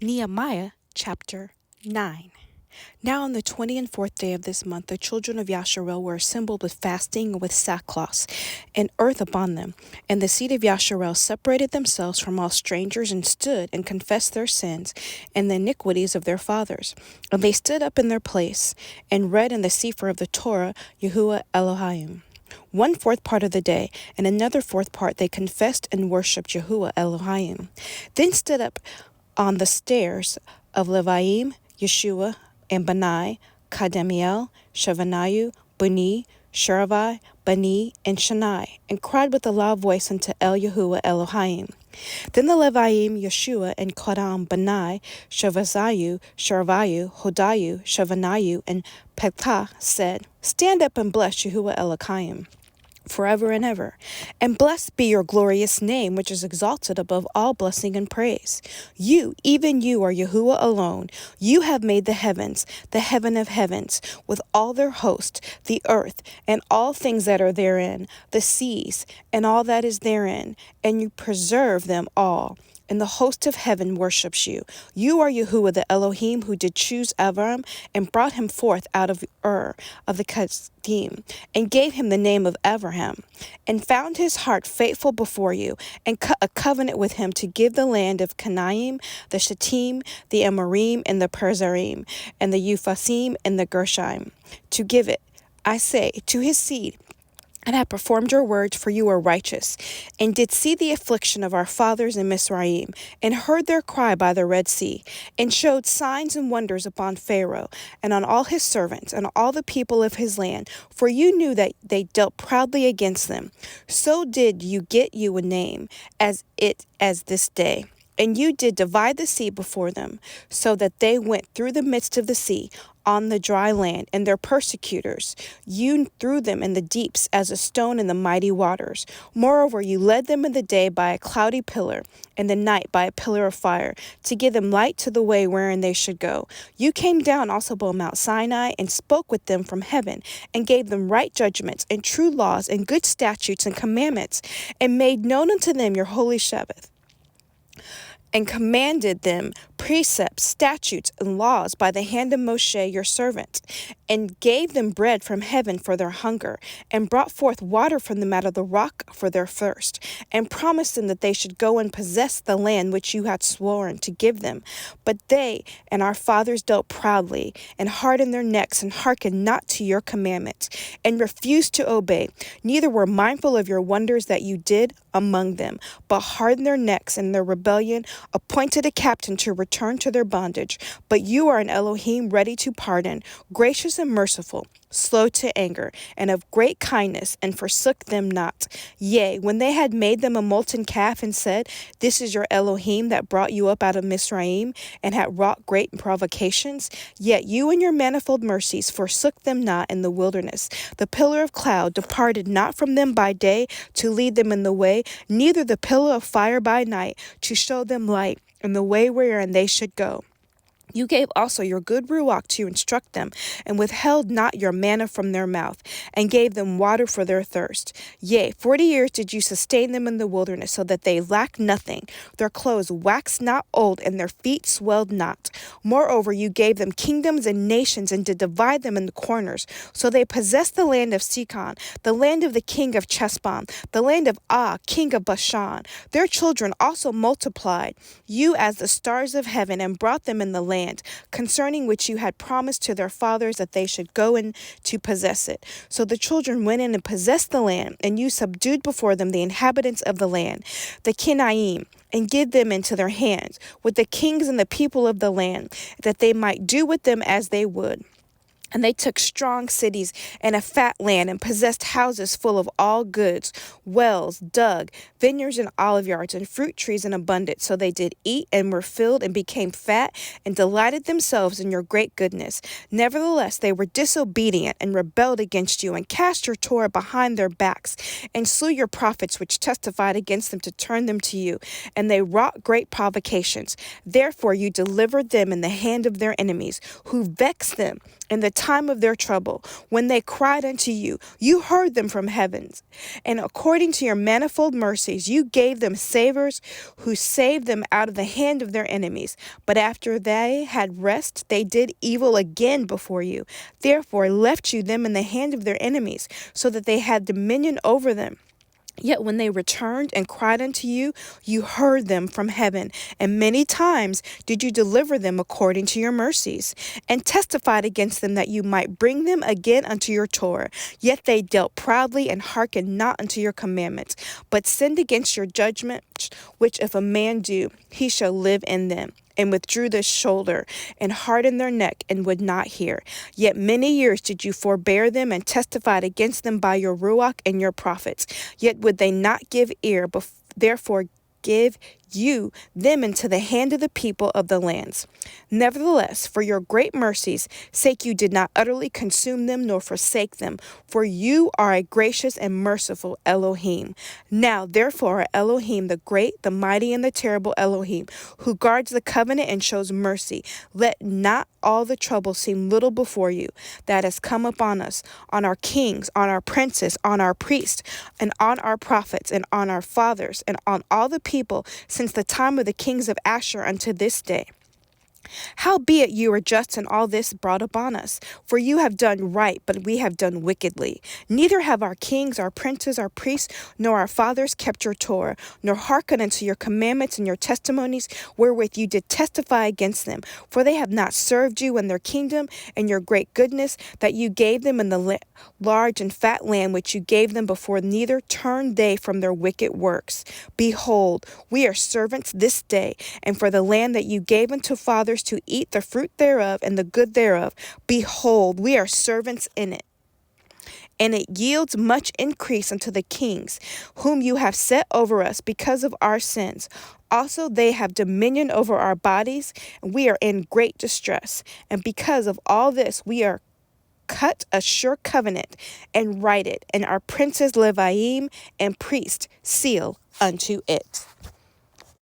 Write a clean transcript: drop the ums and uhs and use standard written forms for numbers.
Nehemiah chapter 9. Now on the 24th day of this month, the children of Yashar'el were assembled with fasting and with sackcloth and earth upon them. And the seed of Yashar'el separated themselves from all strangers and stood and confessed their sins and the iniquities of their fathers. And they stood up in their place and read in the Cepher of the Torah Yahuah Elohayhem. 1/4 part of the day, and another 4th part they confessed and worshipped Yahuah Elohayhem. Then stood up on the stairs of Leviyiym, Yeshua, and Baniy, Qadmiy'el, Shevanyahu, Bunniy, Sherevyah, Baniy, and Chenani, and cried with a loud voice unto El-Yahuah Elohayhem. Then the Leviyiym, Yeshua, and Baniy, Shevanyahu, Sherevyah, Hodiyah, Shevanyahu, and Pethachyah said, Stand up and bless Yahuah Elohaykem forever and ever. And blessed be your glorious name, which is exalted above all blessing and praise. You, even you, are Yahuah alone. You have made the heavens, the heaven of heavens, with all their host, the earth, and all things that are therein, the seas, and all that is therein, and you preserve them all. And the host of heaven worships you. You are Yahuah the Elohim, who did choose Abraham and brought him forth out of Ur of the Qadmiy'el, and gave him the name of Abraham, and found his heart faithful before you, and cut a covenant with him to give the land of Canaan, the Shittim, the Amorim, and the Perizim, and the Uphasim, and the Gershim, to give it, I say, to his seed, and have performed your words, for you are righteous, and did see the affliction of our fathers in Mizraim, and heard their cry by the Red Sea, and showed signs and wonders upon Pharaoh, and on all his servants, and all the people of his land, for you knew that they dealt proudly against them. So did you get you a name as this day. And you did divide the sea before them, so that they went through the midst of the sea on the dry land, and their persecutors, you threw them in the deeps as a stone in the mighty waters. Moreover, you led them in the day by a cloudy pillar, and the night by a pillar of fire, to give them light to the way wherein they should go. You came down also upon Mount Sinai, and spoke with them from heaven, and gave them right judgments, and true laws, and good statutes, and commandments, and made known unto them your holy Sabbath, and commanded them precepts, statutes, and laws by the hand of Moshe your servant, and gave them bread from heaven for their hunger, and brought forth water from them out of the rock for their thirst, and promised them that they should go and possess the land which you had sworn to give them. But they and our fathers dealt proudly, and hardened their necks, and hearkened not to your commandments, and refused to obey, neither were mindful of your wonders that you did among them, but hardened their necks in their rebellion, appointed a captain to return to their bondage. But you are an Elohim ready to pardon, gracious and merciful, slow to anger, and of great kindness, and forsook them not. Yea, when they had made them a molten calf, and said, This is your Elohim that brought you up out of Mizraim, and had wrought great provocations, yet you in your manifold mercies forsook them not in the wilderness. The pillar of cloud departed not from them by day to lead them in the way, neither the pillar of fire by night to show them light in the way wherein they should go. You gave also your good ruach to instruct them, and withheld not your manna from their mouth, and gave them water for their thirst. Yea, 40 years did you sustain them in the wilderness, so that they lacked nothing. Their clothes waxed not old, and their feet swelled not. Moreover, you gave them kingdoms and nations, and did divide them in the corners. So they possessed the land of Sikon, the land of the king of Chesbon, the land of Og, king of Bashan. Their children also multiplied, you as the stars of heaven, and brought them in the land, concerning which you had promised to their fathers that they should go in to possess it. So the children went in and possessed the land, and you subdued before them the inhabitants of the land, the Chenani, and give them into their hands, with the kings and the people of the land, that they might do with them as they would. And they took strong cities and a fat land, and possessed houses full of all goods, wells dug, vineyards and olive yards, and fruit trees in abundance. So they did eat, and were filled, and became fat, and delighted themselves in your great goodness. Nevertheless, they were disobedient, and rebelled against you, and cast your Torah behind their backs, and slew your prophets which testified against them to turn them to you. And they wrought great provocations. Therefore you delivered them in the hand of their enemies, who vexed them in the time of their trouble, when they cried unto you, you heard them from heavens. And according to your manifold mercies, you gave them savers who saved them out of the hand of their enemies. But after they had rest, they did evil again before you. Therefore left you them in the hand of their enemies, so that they had dominion over them. Yet when they returned and cried unto you, you heard them from heaven, and many times did you deliver them according to your mercies, and testified against them that you might bring them again unto your Torah. Yet they dealt proudly and hearkened not unto your commandments, but sinned against your judgment, which if a man do, he shall live in them, and withdrew their shoulder, and hardened their neck, and would not hear. Yet many years did you forbear them, and testified against them by your Ruach and your prophets. Yet would they not give ear, therefore give you them into the hand of the people of the lands. Nevertheless, for your great mercies' sake you did not utterly consume them, nor forsake them, for you are a gracious and merciful Elohim. Now, therefore, Elohim, the great, the mighty, and the terrible Elohim, who guards the covenant and shows mercy, let not all the trouble seem little before you that has come upon us, on our kings, on our princes, on our priests, and on our prophets, and on our fathers, and on all the people, since the time of the kings of Asher unto this day. Howbeit you are just in all this brought upon us, for you have done right, but we have done wickedly. Neither have our kings, our princes, our priests, nor our fathers kept your Torah, nor hearkened unto your commandments and your testimonies, wherewith you did testify against them. For they have not served you in their kingdom, and your great goodness that you gave them in the large and fat land which you gave them before, neither turned they from their wicked works. Behold, we are servants this day, and for the land that you gave unto fathers to eat the fruit thereof and the good thereof, behold, we are servants in it. And it yields much increase unto the kings, whom you have set over us because of our sins. Also they have dominion over our bodies, and we are in great distress. And because of all this, we are cut a sure covenant and write it, and our princes Leviyiym and priests seal unto it.